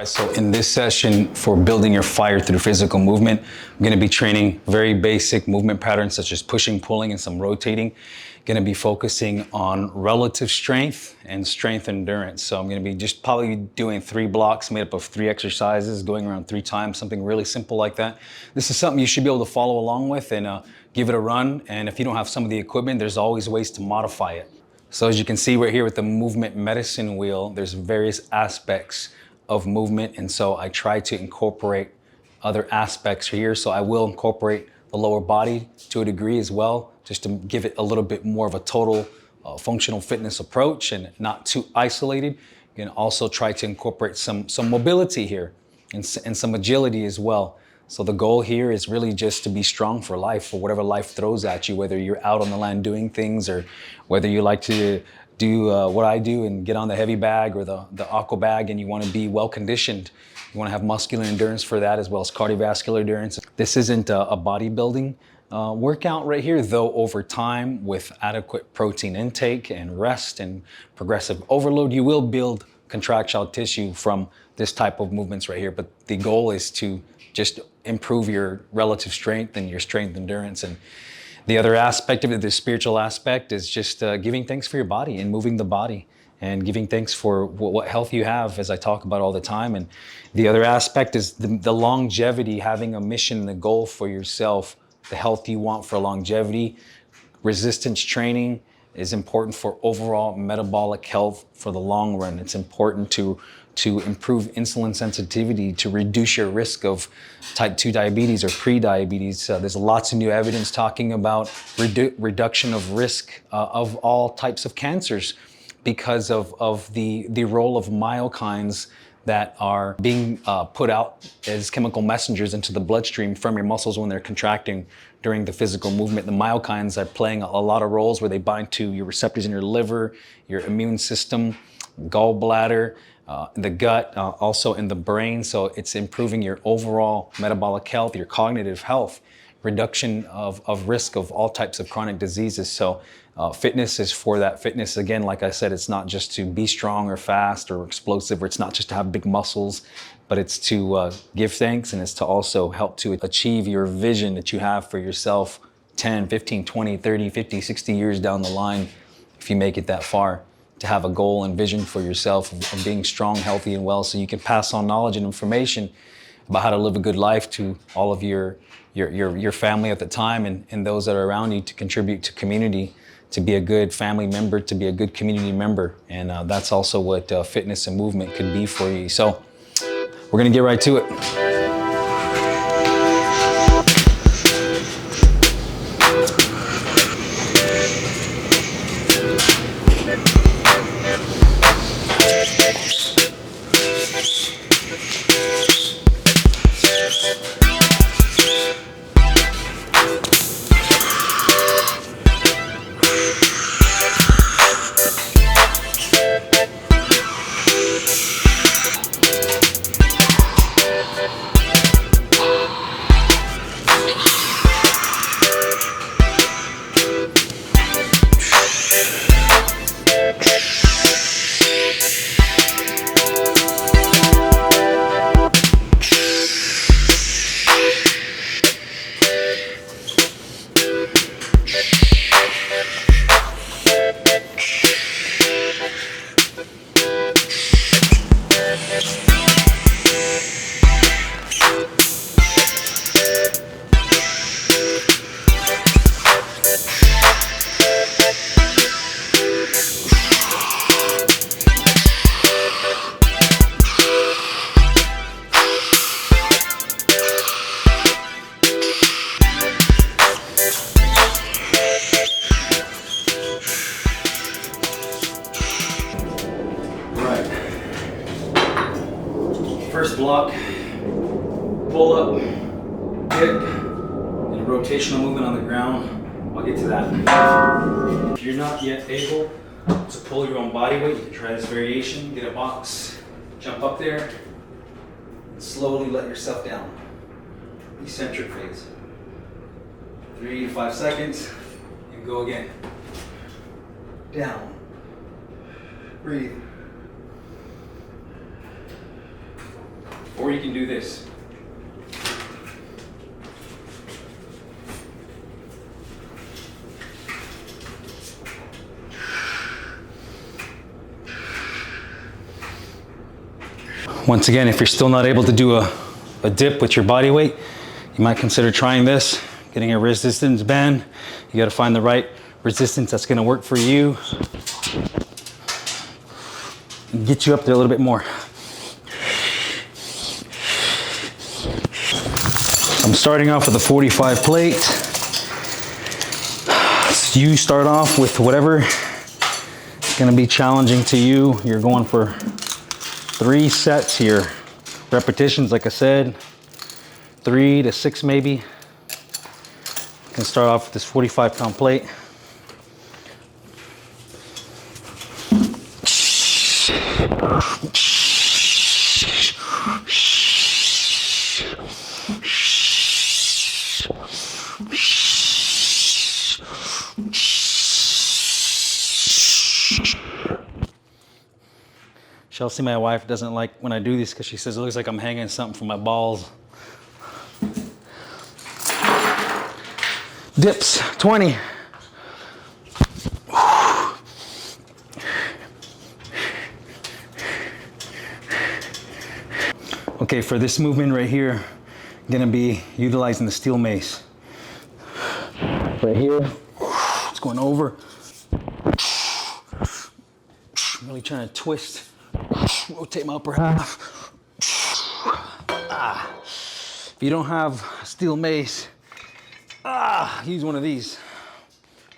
right, so in this session for building your fire through physical movement, I'm going to be training very basic movement patterns such as pushing, pulling, and some rotating. Going to be focusing on relative strength and strength endurance. So I'm going to be just probably doing 3 blocks made up of 3 exercises, going around 3 times, something really simple like that. This is something you should be able to follow along with and give it a run. And if you don't have some of the equipment, there's always ways to modify it. So as you can see right here with the movement medicine wheel, there's various aspects of movement, and so I try to incorporate other aspects here. So I will incorporate the lower body to a degree as well, just to give it a little bit more of a total functional fitness approach and not too isolated. You can also try to incorporate some mobility here and some agility as well. So the goal here is really just to be strong for life, for whatever life throws at you, whether you're out on the land doing things or whether you like to do what I do and get on the heavy bag or the aqua bag and you want to be well conditioned. You want to have muscular endurance for that as well as cardiovascular endurance. This isn't a bodybuilding workout right here, though over time with adequate protein intake and rest and progressive overload, you will build contractile tissue from this type of movements right here. But the goal is to just improve your relative strength and your strength endurance. And the other aspect of it, the spiritual aspect, is just giving thanks for your body and moving the body and giving thanks for what health you have, as I talk about all the time. And the other aspect is the longevity, having a mission, the goal for yourself, the health you want for longevity. Resistance training is important for overall metabolic health for the long run. It's important to improve insulin sensitivity, to reduce your risk of type 2 diabetes or pre-diabetes. There's lots of new evidence talking about reduction of risk of all types of cancers because of the role of myokines that are being put out as chemical messengers into the bloodstream from your muscles when they're contracting during the physical movement. The myokines are playing a lot of roles where they bind to your receptors in your liver, your immune system, gallbladder, the gut, also in the brain. So it's improving your overall metabolic health, your cognitive health, reduction of risk of all types of chronic diseases. So fitness is for that. Fitness, again, like I said, it's not just to be strong or fast or explosive, or it's not just to have big muscles, but it's to give thanks, and it's to also help to achieve your vision that you have for yourself 10, 15, 20, 30, 50, 60 years down the line, if you make it that far, to have a goal and vision for yourself of being strong, healthy, and well, so you can pass on knowledge and information about how to live a good life to all of your family at the time and those that are around you, to contribute to community, to be a good family member, to be a good community member. And that's also what fitness and movement could be for you. So we're gonna get right to it. First block, pull up, dip, and a rotational movement on the ground. I'll get to that. If you're not yet able to pull your own body weight, you can try this variation. Get a box, jump up there, and slowly let yourself down. Eccentric phase. 3 to 5 seconds, and go again. Down. Breathe. Or you can do this. Once again, if you're still not able to do a dip with your body weight, you might consider trying this, getting a resistance band. You gotta find the right resistance that's gonna work for you and get you up there a little bit more. I'm starting off with a 45 plate. You start off with whatever is gonna be challenging to you. You're going for 3 sets here. Repetitions, like I said, 3 to 6 maybe. You can start off with this 45-pound plate. Chelsea, my wife, doesn't like when I do this because she says it looks like I'm hanging something from my balls. Dips, 20. Okay, for this movement right here, I'm gonna be utilizing the steel mace. Right here, it's going over. I'm really trying to twist. Rotate my upper half. If you don't have a steel mace, use one of these.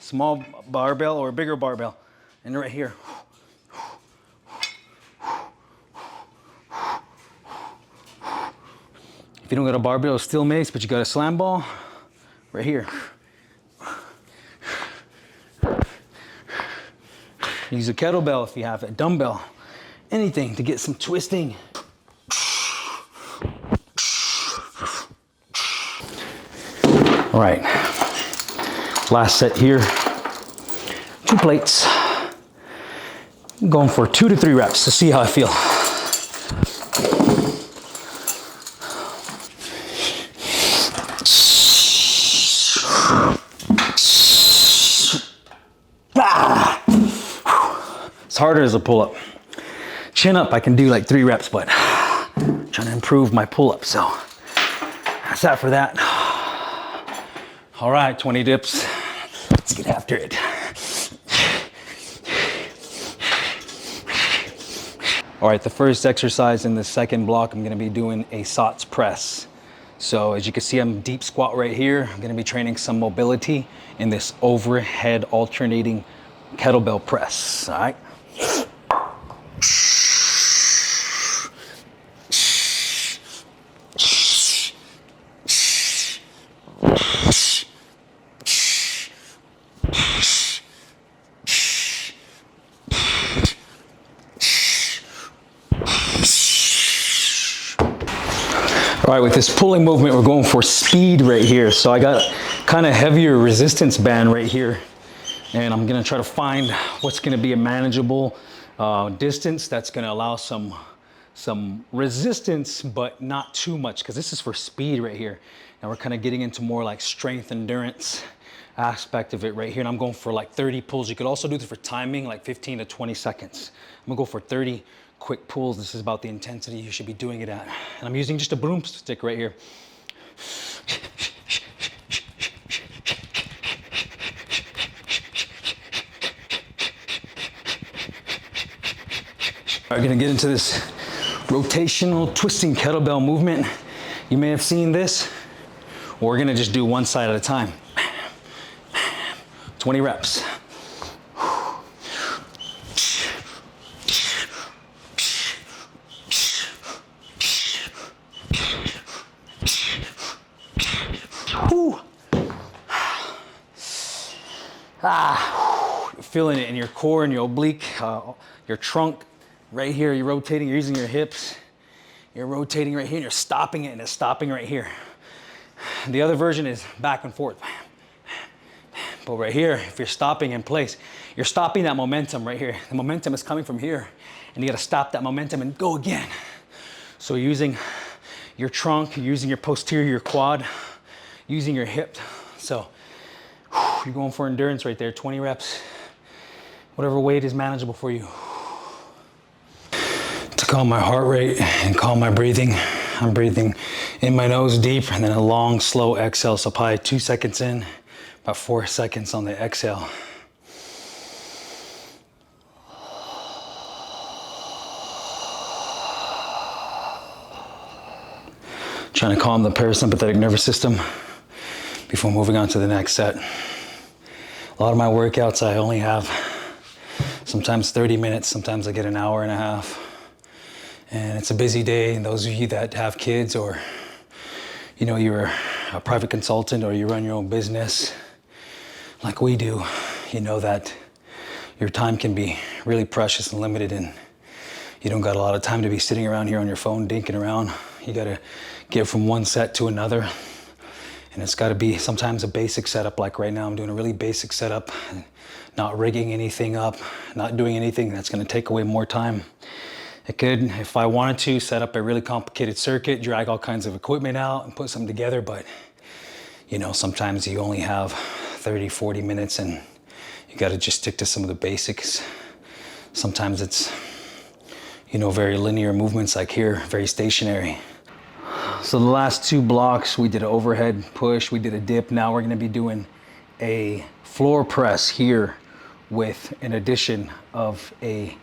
Small barbell or a bigger barbell. And right here. If you don't got a barbell or steel mace, but you got a slam ball, right here. Use a kettlebell if you have a dumbbell. Anything to get some twisting. All right, last set here. 2 plates. I'm going for 2 to 3 reps to see how I feel. It's harder as a pull-up. Chin up, I can do like 3 reps, but I'm trying to improve my pull-up, so that's that for that. All right, 20 dips. Let's get after it. All right, the first exercise in the second block, I'm gonna be doing a Sotts Press. So as you can see, I'm deep squat right here. I'm gonna be training some mobility in this overhead alternating kettlebell press, all right? All right, with this pulling movement, we're going for speed right here. So I got kind of heavier resistance band right here. And I'm gonna try to find what's gonna be a manageable distance that's gonna allow some resistance, but not too much, because this is for speed right here. And we're kind of getting into more like strength endurance aspect of it right here. And I'm going for like 30 pulls. You could also do this for timing, like 15 to 20 seconds. I'm gonna go for 30 quick pulls. This is about the intensity you should be doing it at. And I'm using just a broomstick right here. We're gonna get into this rotational twisting kettlebell movement. You may have seen this. We're gonna just do one side at a time. 20 reps. Feeling it in your core and your oblique, your trunk. Right here, you're rotating, you're using your hips. You're rotating right here and you're stopping it, and it's stopping right here. The other version is back and forth. But right here, if you're stopping in place, you're stopping that momentum right here. The momentum is coming from here, and you gotta stop that momentum and go again. So you're using your trunk, you're using your posterior, your quad, using your hip. So you're going for endurance right there, 20 reps. Whatever weight is manageable for you. To calm my heart rate and calm my breathing, I'm breathing in my nose deep and then a long, slow exhale. So probably 2 seconds in, about 4 seconds on the exhale. Trying to calm the parasympathetic nervous system before moving on to the next set. A lot of my workouts, I only have sometimes 30 minutes, sometimes I get an hour and a half. And it's a busy day, and those of you that have kids or, you know, you're a private consultant or you run your own business like we do, you know that your time can be really precious and limited, and you don't got a lot of time to be sitting around here on your phone dinking around. You gotta get from one set to another. And it's gotta be sometimes a basic setup, like right now I'm doing a really basic setup, not rigging anything up, not doing anything that's gonna take away more time. I could, if I wanted to, set up a really complicated circuit, drag all kinds of equipment out and put something together, but you know, sometimes you only have 30, 40 minutes and you gotta just stick to some of the basics. Sometimes it's, you know, very linear movements like here, very stationary. So the last 2 blocks, we did an overhead push, we did a dip. Now we're gonna be doing a floor press here with an addition of a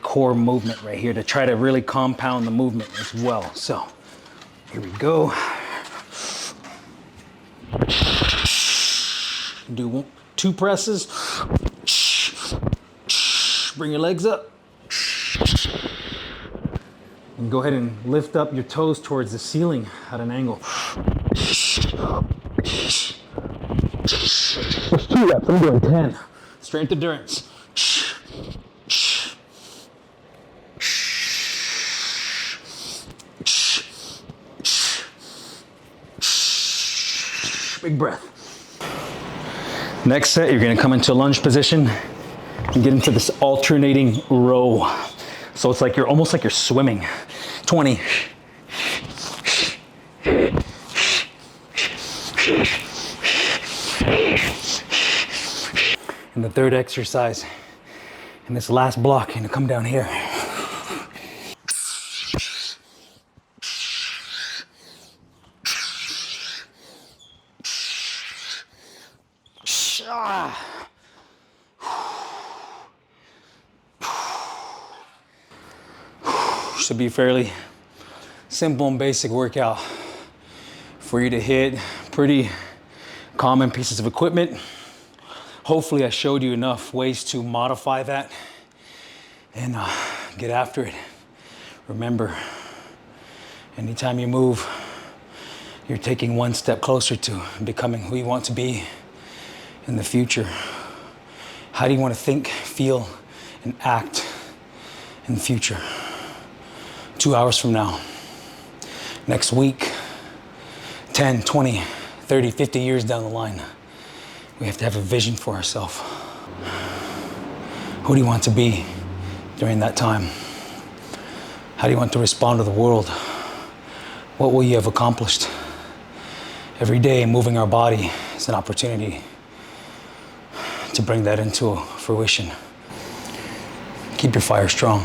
core movement right here to try to really compound the movement as well. So here we go. Do 2 presses. Bring your legs up. And go ahead and lift up your toes towards the ceiling at an angle. There's 2 reps, I'm doing 10. Strength endurance. Big breath. Next set, you're gonna come into a lunge position and get into this alternating row. So it's like you're almost like you're swimming. 20. And the third exercise in this last block, you're gonna come down here. Should be fairly simple and basic workout for you to hit. Pretty common pieces of equipment. Hopefully I showed you enough ways to modify that and get after it. Remember, anytime you move, you're taking one step closer to becoming who you want to be in the future. How do you want to think, feel, and act in the future? 2 hours from now, next week, 10, 20, 30, 50 years down the line, we have to have a vision for ourselves. Who do you want to be during that time? How do you want to respond to the world? What will you have accomplished? Every day, moving our body is an opportunity to bring that into fruition. Keep your fire strong.